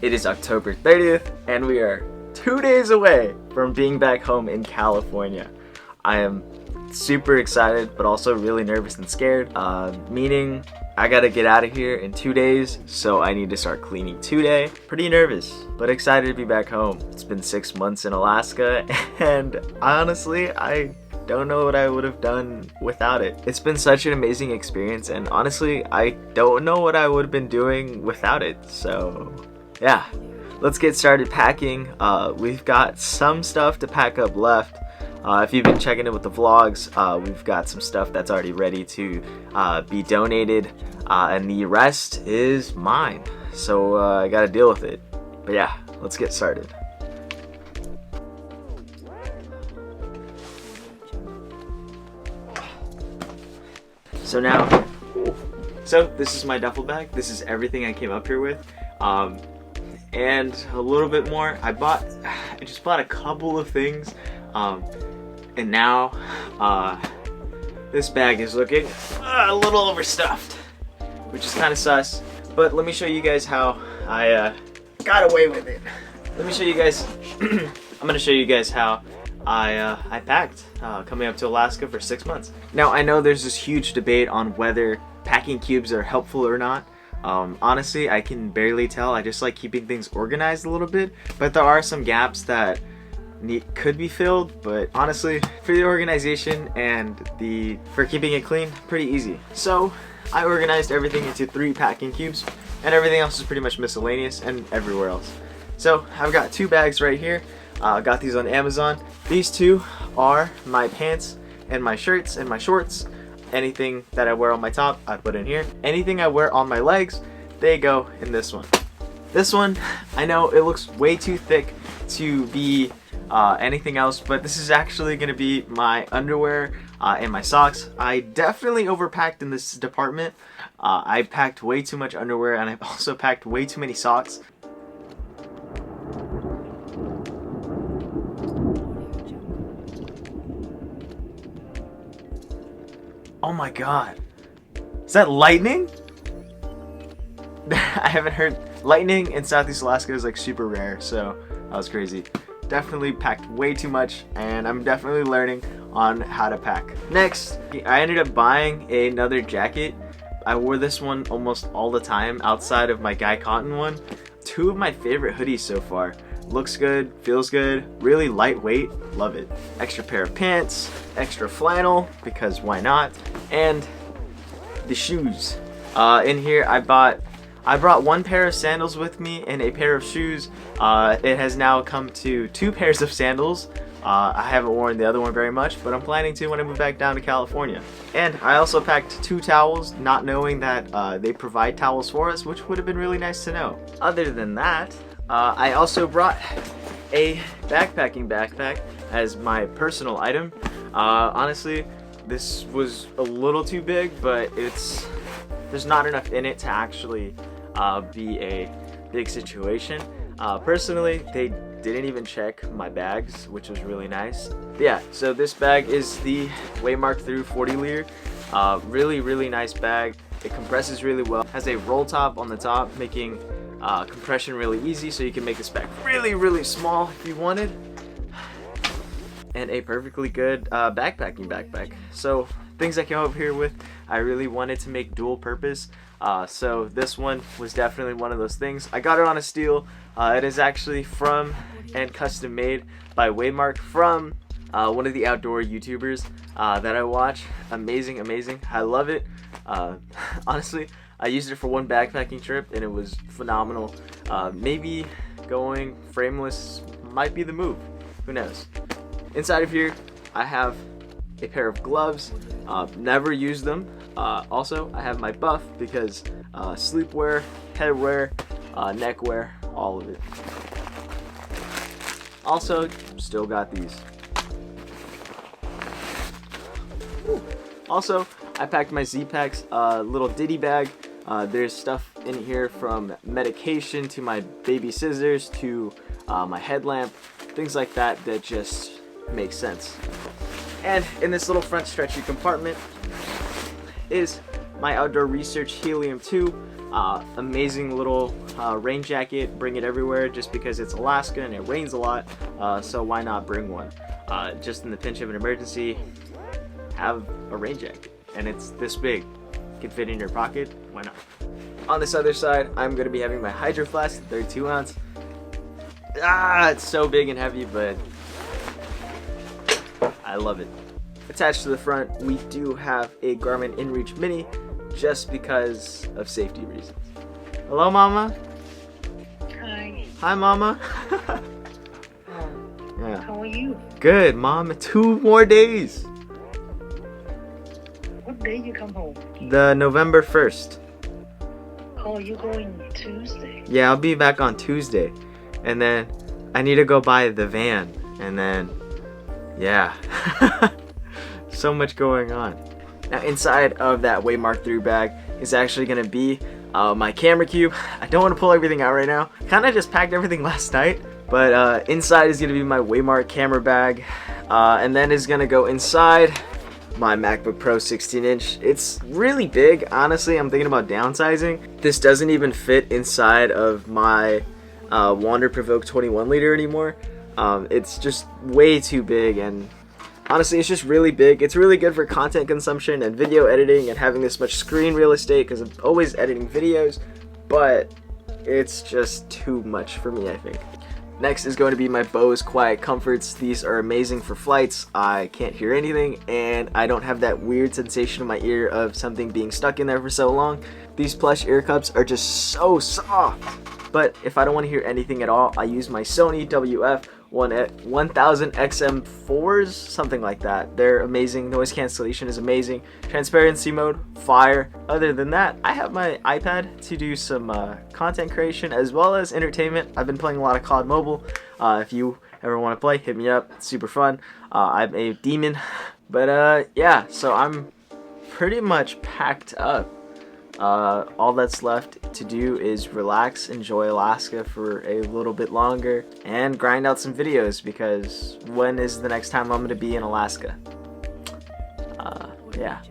It is October 30th, and we are 2 days away from being back home in California. I am super excited, but also really nervous and scared, meaning I gotta get out of here in 2 days, so I need to start cleaning today. Pretty nervous, but excited to be back home. It's been 6 months in Alaska, and honestly, I don't know what I would have done without it. It's been such an amazing experience, and honestly, I don't know what I would have been doing without it. So yeah, let's get started packing. We've got some stuff to pack up left. If you've been checking in with the vlogs, we've got some stuff that's already ready to be donated, and the rest is mine. So I gotta deal with it. But yeah, let's get started. So this is my duffel bag. This is everything I came up here with, and a little bit more. I just bought a couple of things, and now this bag is looking a little overstuffed, which is kind of sus. But let me show you guys how I got away with it. Let me show you guys. I'm gonna show you guys how I packed coming up to Alaska for 6 months. Now I know there's this huge debate on whether packing cubes are helpful or not. Honestly, I can barely tell. I just like keeping things organized a little bit, but there are some gaps that could be filled. But honestly, for the organization and for keeping it clean, pretty easy. So I organized everything into 3 packing cubes, and everything else is pretty much miscellaneous and everywhere else. So I've got 2 bags right here. Got these on Amazon. These 2 are my pants and my shirts and my shorts. Anything that I wear on my top, I put in here. Anything I wear on my legs, they go in this one. This one, I know it looks way too thick to be anything else, but this is actually gonna be my underwear and my socks. I definitely overpacked in this department. I packed way too much underwear, and I've also packed way too many socks. Oh my god. Is that lightning? I haven't heard. Lightning in Southeast Alaska is like super rare, so that was crazy. Definitely packed way too much, and I'm definitely learning on how to pack. Next, I ended up buying another jacket. I wore this one almost all the time outside of my Guy Cotton one. 2 of my favorite hoodies so far. Looks good, feels good, really lightweight, love it. Extra pair of pants, extra flannel, because why not? And the shoes. In here I brought 1 pair of sandals with me and a pair of shoes. It has now come to 2 pairs of sandals. I haven't worn the other one very much, but I'm planning to when I move back down to California. And I also packed 2 towels, not knowing that they provide towels for us, which would have been really nice to know. Other than that, I also brought a backpacking backpack as my personal item. Honestly, this was a little too big, but there's not enough in it to actually be a big situation. Personally, they didn't even check my bags, which was really nice. But yeah, so this bag is the Waymark through 40 liter. Really nice bag. It compresses really well. Has a roll top on the top, making compression really easy, so you can make this bag really small if you wanted. And a perfectly good backpacking backpack. So things I came up here with, I really wanted to make dual purpose. So this one was definitely one of those things. I got it on a steal. It is actually from and custom made by Waymark from one of the outdoor YouTubers that I watch. Amazing. I love it. Honestly, I used it for 1 backpacking trip, and it was phenomenal. Maybe going frameless might be the move. Who knows? Inside of here, I have a pair of gloves. Never used them. Also, I have my buff because sleepwear, headwear, neckwear, all of it. Also, still got these. Also, I packed my Z-Packs little ditty bag. There's stuff in here from medication to my baby scissors to my headlamp, things like that just make sense. And in this little front stretchy compartment is my outdoor research helium 2 Amazing little rain jacket. Bring it everywhere just because it's Alaska and it rains a lot. So why not bring one? Just in the pinch of an emergency, have a rain jacket. And it's this big. It can fit in your pocket. Why not? On this other side, I'm going to be having my Hydro Flask, 32 ounce. It's so big and heavy, but I love it. Attached to the front, we do have a Garmin InReach Mini, just because of safety reasons. Hello, Mama. Hi. Hi, Mama. Yeah. How are you? Good, Mom. 2 more days. What day you come home? The November 1st. Oh, you going Tuesday? Yeah, I'll be back on Tuesday. And then I need to go buy the van. And then, yeah. So much going on. Now inside of that Waymark 3 bag is actually going to be my camera cube. I don't want to pull everything out right now. Kind of just packed everything last night. But inside is going to be my Waymark camera bag. And then is going to go inside my MacBook Pro 16-inch. It's really big. Honestly, I'm thinking about downsizing. This doesn't even fit inside of my Wander Provoke 21 liter anymore. It's just way too big, and honestly, it's just really big. It's really good for content consumption and video editing and having this much screen real estate because I'm always editing videos, but it's just too much for me, I think. Next is going to be my Bose Quiet Comforts. These are amazing for flights. I can't hear anything, and I don't have that weird sensation in my ear of something being stuck in there for so long. These plush ear cups are just so soft. But if I don't want to hear anything at all, I use my Sony WF 1000 XM4s, something like that. They're amazing. Noise cancellation is amazing. Transparency mode, fire. Other than that, I have my iPad to do some content creation as well as entertainment. I've been playing a lot of COD Mobile. If you ever want to play, hit me up. It's super fun. I'm a demon. But yeah, so I'm pretty much packed up. All that's left to do is relax, enjoy Alaska for a little bit longer, and grind out some videos, because when is the next time I'm going to be in Alaska? Yeah.